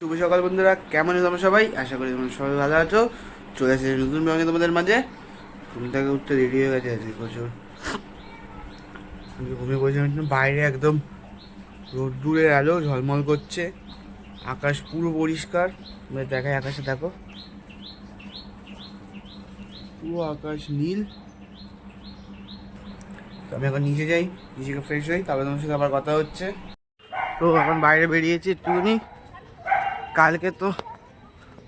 শুভ সকাল বন্ধুরা, কেমন আছো তোমরা সবাই? আশা করি তোমরা সবাই ভালো আছো। চলে এসেছে নতুন ব্লগে তোমাদের মাঝে। ঘুম থেকে উঠতে রেডি হয়ে গেছে আজকে প্রচুর। ঘুমিয়ে পড়েছিলাম, বাইরে একদম রোদ্দুরের আলো ঝলমল করছে, আকাশ পুরো পরিষ্কার। দেখায় আকাশে, দেখো পুরো আকাশ নীল। তো আমি এখন নিচে যাই, নিজেকে ফ্রেশ হই, তারপরে তোমার সাথে আবার কথা হচ্ছে। তো এখন বাইরে বেরিয়েছি একটুখানি। কালকে তো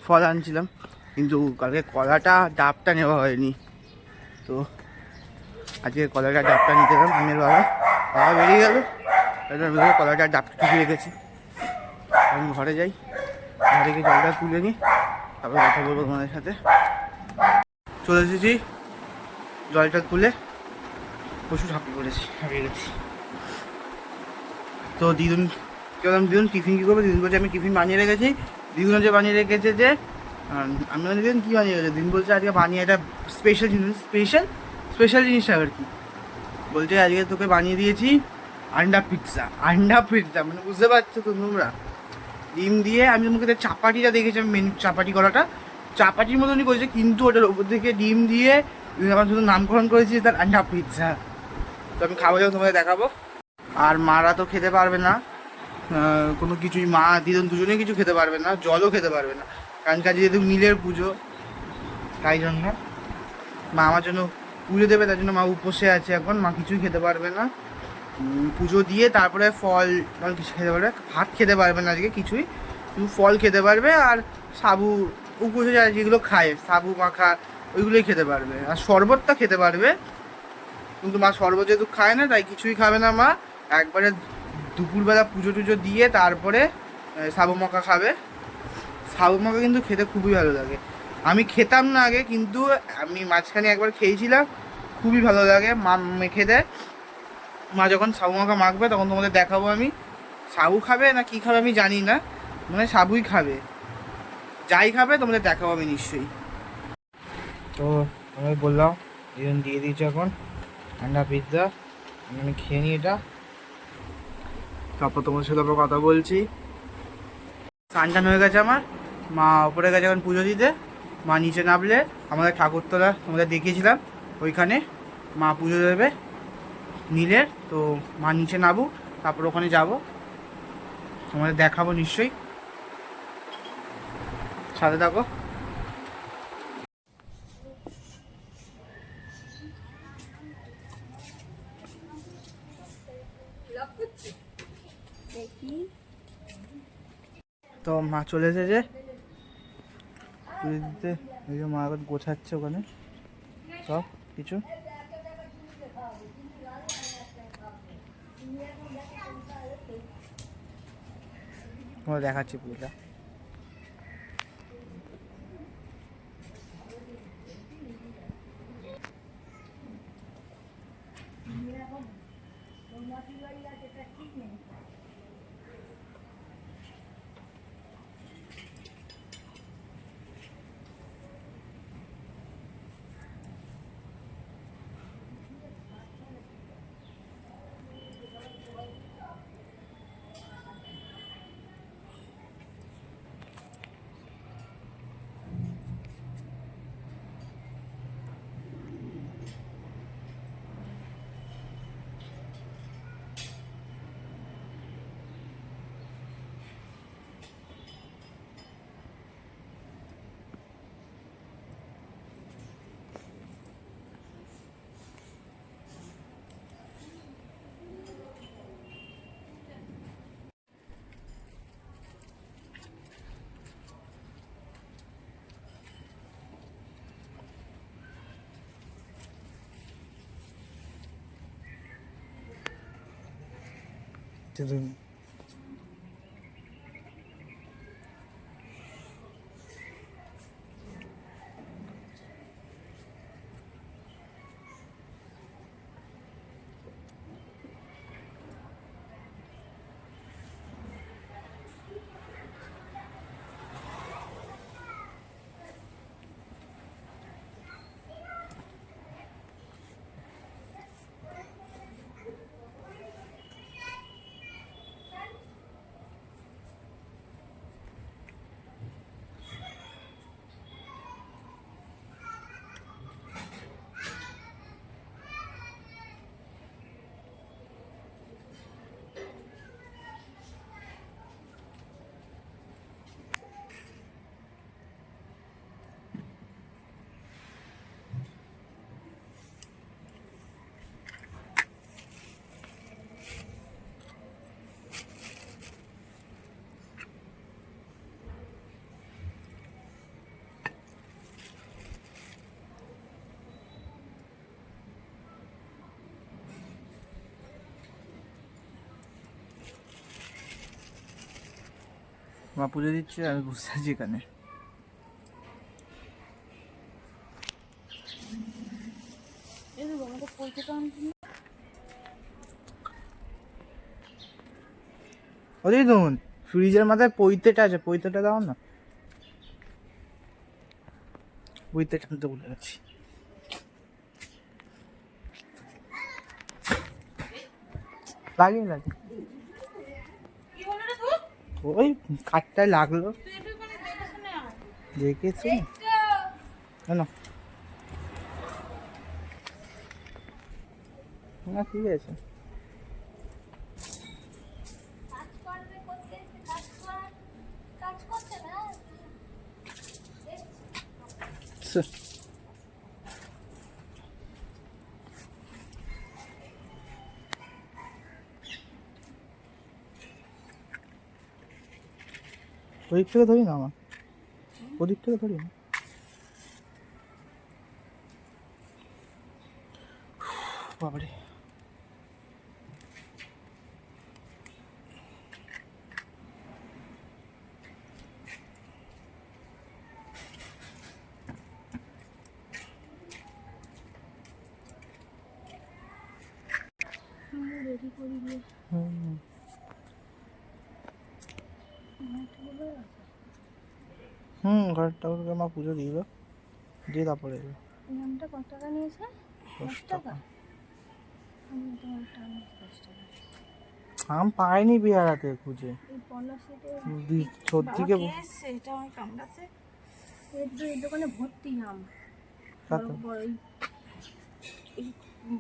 ফল আনছিলাম, কিন্তু কালকে কলাটা ডাবটা নেওয়া হয়নি। তো আজকে কলাটার ডাবটা নিতে গেলাম। আমি আর বাবা বাবা বেরিয়ে গেল, আমি কলাটার ডাবটা টুকে রেখেছি। আমি ঘরে যাই, ঘরে গিয়ে জলটা তুলে নিই, তারপরে কথা বলবো তোমাদের সাথে। চলে এসেছি, জলটা তুলে প্রচুর হাঁপিয়ে গেছি। তো দিদুন কি বললাম, দিদুন টিফিন কী করবো? দিদুন বলছে আমি টিফিন বানিয়ে রেখেছি। দিদুন হচ্ছে বানিয়ে রেখেছে যে আমি মানে দিদুন কী বানিয়ে রেখেছে? দিদুন বলছে আজকে বানিয়ে একটা স্পেশাল জিনিস, স্পেশাল জিনিসটা আর কি বলছে, আজকে তোকে বানিয়ে দিয়েছি আন্ডা পিৎজা। মানে বুঝতে পারছো তো তোমরা? ডিম দিয়ে আমি তোমাকে চাপাটিটা দেখেছি, আমি মেন চাপাটি করাটা চাপাটির মতনই করেছে, কিন্তু ওটার ওপর থেকে ডিম দিয়ে আমার শুধু নামকরণ করেছি তার আন্ডা পিৎজা। তো আমি খাবো, যাবো তোমাদের দেখাবো। আর মারা তো খেতে পারবে না কোনো কিছুই, মা দিদুন দুজনেই কিছু খেতে পারবে না, জলও খেতে পারবে না, কারণ কাজে যেহেতু নীলের পুজো, তাই জন্য মা আমার জন্য পুজো দেবে, তার জন্য মা উপসে আছে এখন। মা কিছুই খেতে পারবে না। পুজো দিয়ে তারপরে ফল কিছু খেতে পারবে, ভাত খেতে পারবে না আজকে কিছুই, শুধু ফল খেতে পারবে। আর সাবু উপসে যায় যেগুলো খায়, সাবু মাখা ওইগুলোই খেতে পারবে। আর শরবতটা খেতে পারবে, কিন্তু মা শরবত যেহেতু খায় না তাই কিছুই খাবে না মা। একবারে দুপুরবেলা পুজো টুজো দিয়ে তারপরে সাবু মাখা খাবে। সাবু মাখা কিন্তু খেতে খুবই ভালো লাগে। আমি খেতাম না আগে, কিন্তু আমি মাঝখানে একবার খেয়েছিলাম, খুবই ভালো লাগে। মা মেখে দেয়, মা যখন সাবু মাখা মাখবে তখন তোমাদের দেখাবো আমি। সাবু খাবে না কি খাবে আমি জানি না, মানে সাবুই খাবে, যাই খাবে তোমাদের দেখাবো আমি নিশ্চয়ই। তো আমি বললাম দিদুন দিয়ে দিয়েছে এখন আন্ডা পিৎজা, আমি খেয়ে নিই এটা, তারপর তোমার সাথে আবার কথা বলছি। স্নান টান হয়ে গেছে আমার, মা ওপরে গেছে এখন পুজো দিতে। মা নিচে নামলে আমাদের ঠাকুরতলা তোমাদের দেখিয়েছিলাম, ওইখানে মা পুজো দেবে নীলের। তো মা নিচে নামুক, তারপর ওখানে যাব, তোমাদের দেখাবো নিশ্চয়ই, সাথে থাকো। তো মা চলে এসেছে পুজো দিতে, এই যে মা এখন গোছাচ্ছে ওখানে সব কিছু। তোমার দেখাচ্ছি পুজোটা। মা পুজো দিচ্ছে, আমি বসে আছি এখানে। ওই দেখুন ফ্রিজের মাথায় পৈতেটা আছে, পৈতেটা দাও না। পৈতে টানতে ভুলে গেছি। লাগিয়ে লাগে ওই কাঠটায় লাগলো, দেখেছি কেন না, ঠিক আছে। ওদিক থেকে ধরি না, আমার ওদিক থেকে ধরি না। বাবারে ঘরের ঠাকুরকে মা পুজো দিল, দিয়ে তারপরে এলো। নামটা কত টাকা নিয়েছে? 10 টাকা। আম পাইনি বিহারাতে খুঁজে, সত্যিকে দোকানে ভর্তি আম।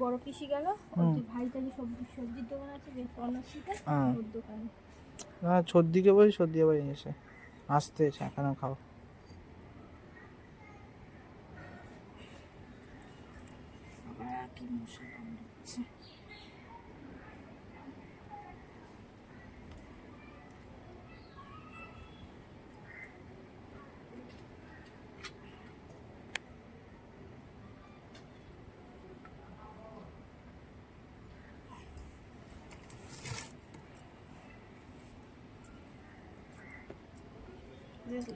বড় পিসি গেল, ভাইটারি সবজির দোকান আছে পলাশিতে, ওর দোকানে। না সর্দিকে বলি, সর্দি আবার এনেছে আসতে এখানে খাও। কি মশা কামড়াচ্ছে।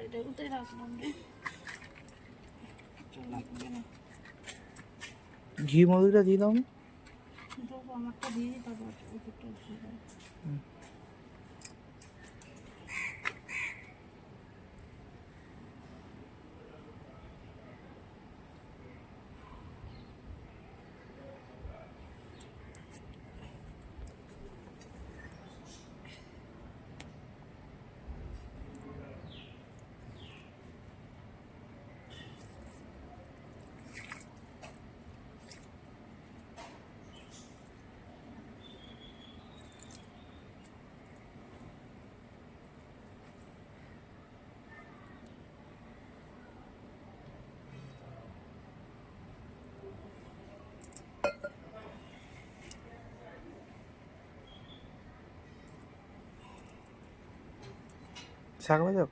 এটা কোথায় রাখলাম রে? লাগবে না, ঘি মধুটা দিয়ে দাও। আমারটা দিয়ে দিই, তারপর ওষুধটা ওষুধ। শাক ভাজা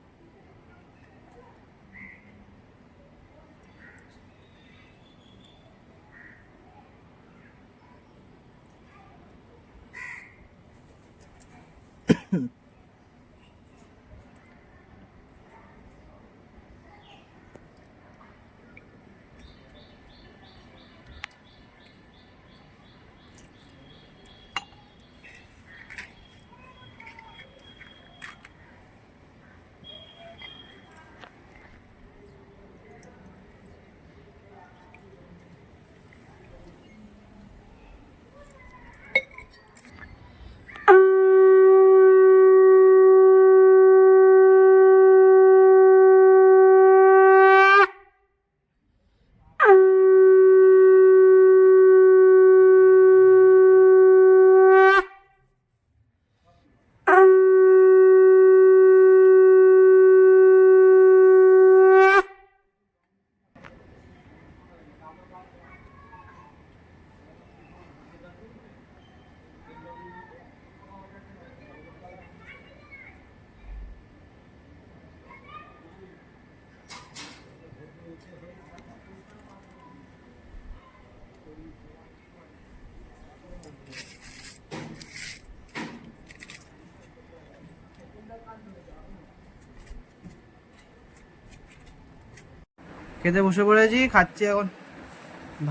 খেতে বসে পড়েছি, খাচ্ছি এখন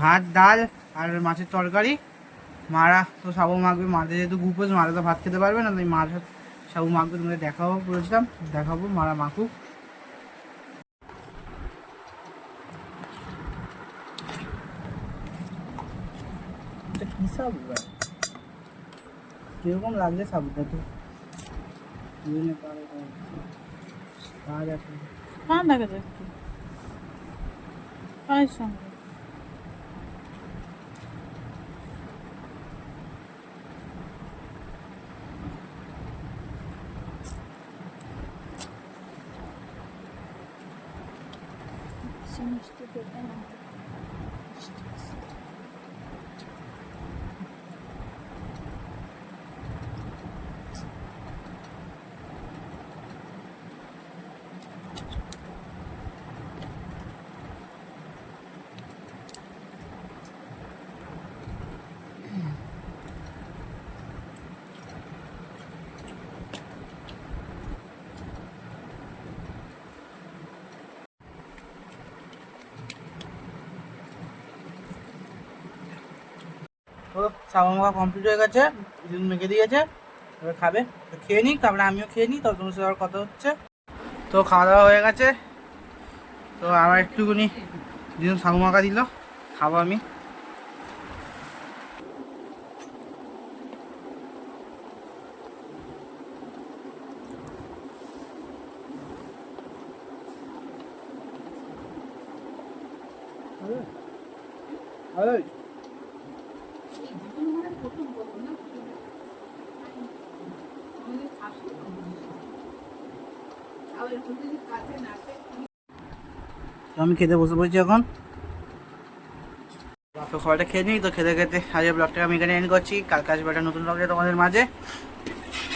ভাত ডাল আর মাছের তরকারি। মারা তো সাবু মাখবে, মাঝে যেহেতু গ্লুকোজ, মারা তো ভাত খেতে পারবে না, তাই মার সাবু মাখবে, তোমাদের দেখাবো বলেছিলাম, দেখাবো মারা মাখুক। কি সাবু কিরকম লাগছে সাবুটা? তো ঠান্ডা গেছে একটু পায়ের সঙ্গে। মিষ্টি খেতে না তো সাবু মাখা কমপ্লিট হয়ে গেছে, দিদুন মেখে দিয়েছে, এবার খাবে। তো খেয়ে নিই, তারপরে আমিও খেয়ে নিই, তবে তোমার সাথে আবার কথা হচ্ছে। তো খাওয়া দাওয়া হয়ে গেছে, তো আবার একটুখানি দিদুন সাবু মাখা দিল, খাবো আমি। তো আমি খেতে বসে পড়েছি এখন। তো খাবারটা খেয়ে নিই, তো খেতে খেতে আজকের ব্লগটা আমি এখানে এন্ড করছি। কালকে আসবে একটা নতুন ব্লগে তোমাদের মাঝে।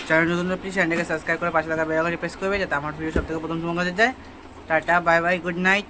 চ্যানেল নতুন প্লিজ চ্যানেলটাকে সাবস্ক্রাইব করে পাশে থাকা বেল আইকনটি প্রেস করবে, যাতে আমার ভিডিও সব থেকে প্রথম তোমার কাছে যায়। Tata, bye bye, good night.